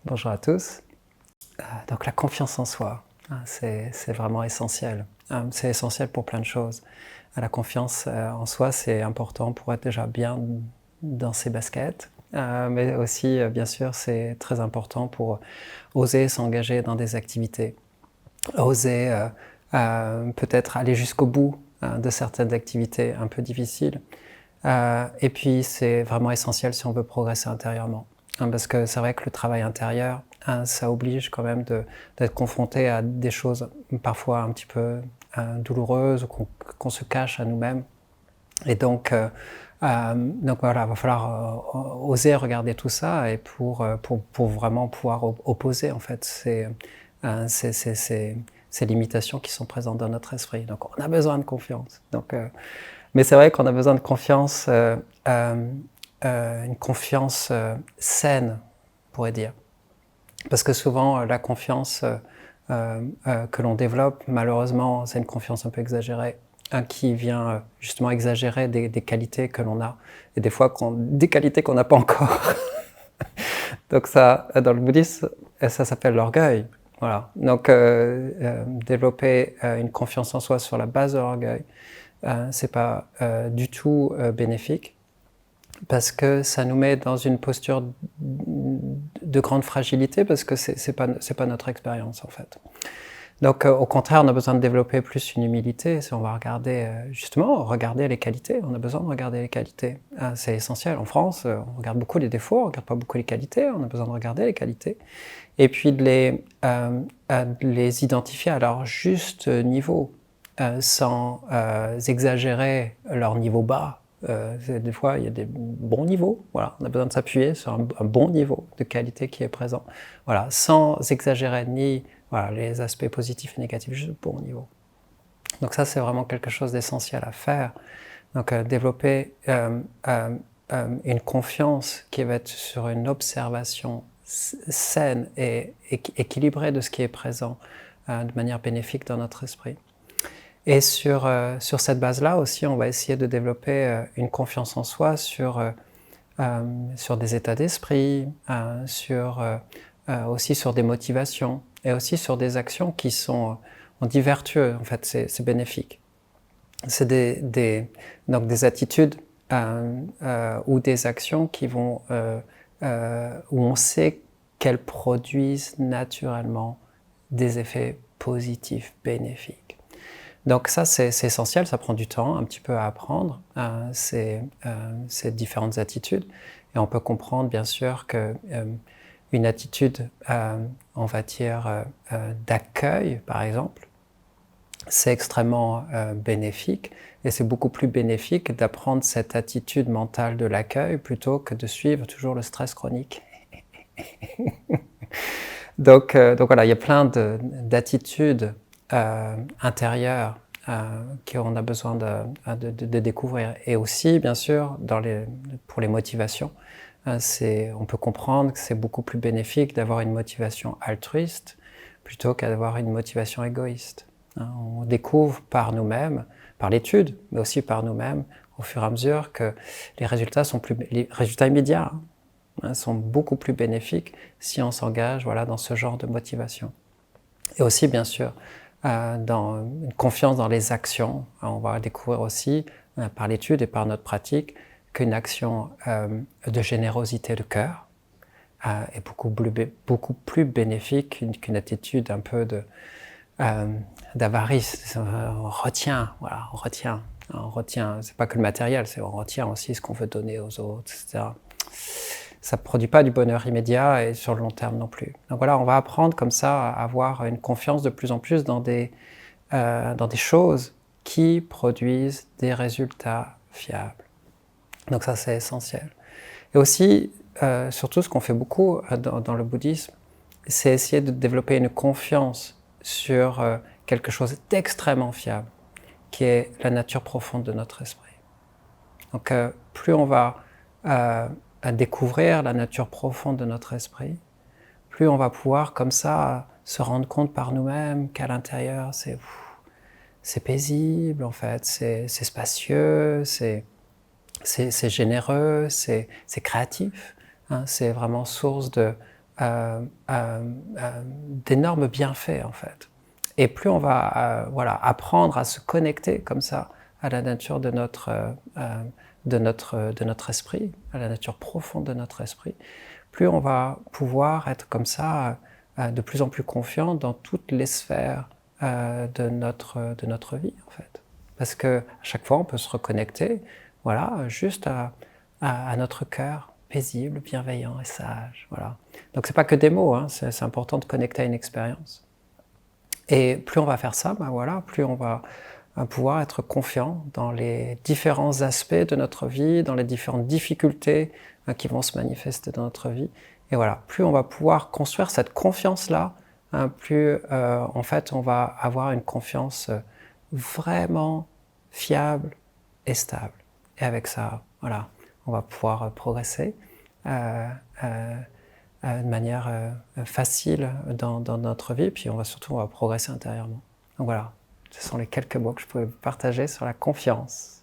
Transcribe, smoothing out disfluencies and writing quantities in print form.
Bonjour à tous. Donc la confiance en soi, c'est vraiment essentiel. C'est essentiel pour plein de choses. La confiance en soi, c'est important pour être déjà bien dans ses baskets, mais aussi, bien sûr, c'est très important pour oser s'engager dans des activités, oser peut-être aller jusqu'au bout de certaines activités un peu difficiles. Et puis c'est vraiment essentiel si on veut progresser intérieurement. Parce que c'est vrai que le travail intérieur, ça oblige quand même d'être confronté à des choses parfois un petit peu douloureuses ou qu'on se cache à nous-mêmes. Et donc voilà, il va falloir oser regarder tout ça et pour vraiment pouvoir opposer en fait ces limitations qui sont présentes dans notre esprit. Donc on a besoin de confiance. Mais c'est vrai qu'on a besoin de confiance, une confiance saine, on pourrait dire. Parce que souvent, la confiance que l'on développe, malheureusement, c'est une confiance un peu exagérée, qui vient justement exagérer des qualités que l'on a, et des fois des qualités qu'on n'a pas encore. Donc ça, dans le bouddhisme, ça s'appelle l'orgueil. Voilà. Donc développer une confiance en soi sur la base de l'orgueil, c'est pas du tout bénéfique, parce que ça nous met dans une posture de grande fragilité, parce que c'est pas notre expérience en fait. Donc au contraire, on a besoin de développer plus une humilité. Si on va regarder regarder les qualités, on a besoin de regarder les qualités. C'est essentiel. En France, on regarde beaucoup les défauts, on regarde pas beaucoup les qualités. On a besoin de regarder les qualités et puis de les identifier à leur juste niveau, sans exagérer leur niveau bas. Des fois, il y a des bons niveaux. Voilà, on a besoin de s'appuyer sur un bon niveau de qualité qui est présent. Voilà, sans exagérer ni les aspects positifs et négatifs, juste le bon niveau. Donc ça, c'est vraiment quelque chose d'essentiel à faire. Donc développer une confiance qui va être sur une observation saine et équilibrée de ce qui est présent de manière bénéfique dans notre esprit. Et sur cette base-là aussi, on va essayer de développer une confiance en soi sur des états d'esprit, aussi sur des motivations et aussi sur des actions qui sont, on dit vertueux, en fait, c'est bénéfique. C'est donc des attitudes ou des actions qui vont, où on sait qu'elles produisent naturellement des effets positifs, bénéfiques. Donc ça, c'est essentiel, ça prend du temps un petit peu à apprendre, ces différentes attitudes. Et on peut comprendre, bien sûr, qu'une attitude, on va dire, d'accueil, par exemple, c'est extrêmement bénéfique. Et c'est beaucoup plus bénéfique d'apprendre cette attitude mentale de l'accueil plutôt que de suivre toujours le stress chronique. Donc voilà, il y a plein d'attitudes intérieures qu'on a besoin de découvrir. Et aussi, bien sûr, pour les motivations, on peut comprendre que c'est beaucoup plus bénéfique d'avoir une motivation altruiste plutôt qu'à d'avoir une motivation égoïste. On découvre par nous-mêmes, par l'étude, mais aussi par nous-mêmes, au fur et à mesure que les résultats immédiats sont beaucoup plus bénéfiques si on s'engage dans ce genre de motivation. Et aussi, bien sûr, dans une confiance dans les actions. On va découvrir aussi, par l'étude et par notre pratique, qu'une action de générosité de cœur est beaucoup plus bénéfique qu'une attitude un peu d'avarice. On retient, on retient. C'est pas que le matériel, on retient aussi ce qu'on veut donner aux autres, etc. Ça ne produit pas du bonheur immédiat et sur le long terme non plus. Donc voilà, on va apprendre comme ça à avoir une confiance de plus en plus dans des choses qui produisent des résultats fiables. Donc ça, c'est essentiel. Et aussi, surtout ce qu'on fait beaucoup dans le bouddhisme, c'est essayer de développer une confiance sur quelque chose d'extrêmement fiable, qui est la nature profonde de notre esprit. Donc plus on va à découvrir la nature profonde de notre esprit, plus on va pouvoir comme ça se rendre compte par nous-mêmes qu'à l'intérieur c'est paisible en fait, c'est spacieux, c'est généreux, c'est créatif, c'est vraiment source d'énormes bienfaits en fait. Et plus on va voilà, apprendre à se connecter comme ça à la nature de notre esprit, à la nature profonde de notre esprit, plus on va pouvoir être comme ça de plus en plus confiant dans toutes les sphères de notre vie en fait. Parce qu'à chaque fois on peut se reconnecter voilà, juste à notre cœur paisible, bienveillant et sage. Voilà. Donc c'est pas que des mots, hein, c'est important de connecter à une expérience. Et plus on va faire ça, ben voilà, plus on va pouvoir être confiant dans les différents aspects de notre vie, dans les différentes difficultés qui vont se manifester dans notre vie. Et voilà, plus on va pouvoir construire cette confiance-là, plus en fait on va avoir une confiance vraiment fiable et stable. Et avec ça, voilà, on va pouvoir progresser de manière facile dans notre vie, puis on va progresser intérieurement. Donc voilà, ce sont les quelques mots que je pouvais partager sur la confiance.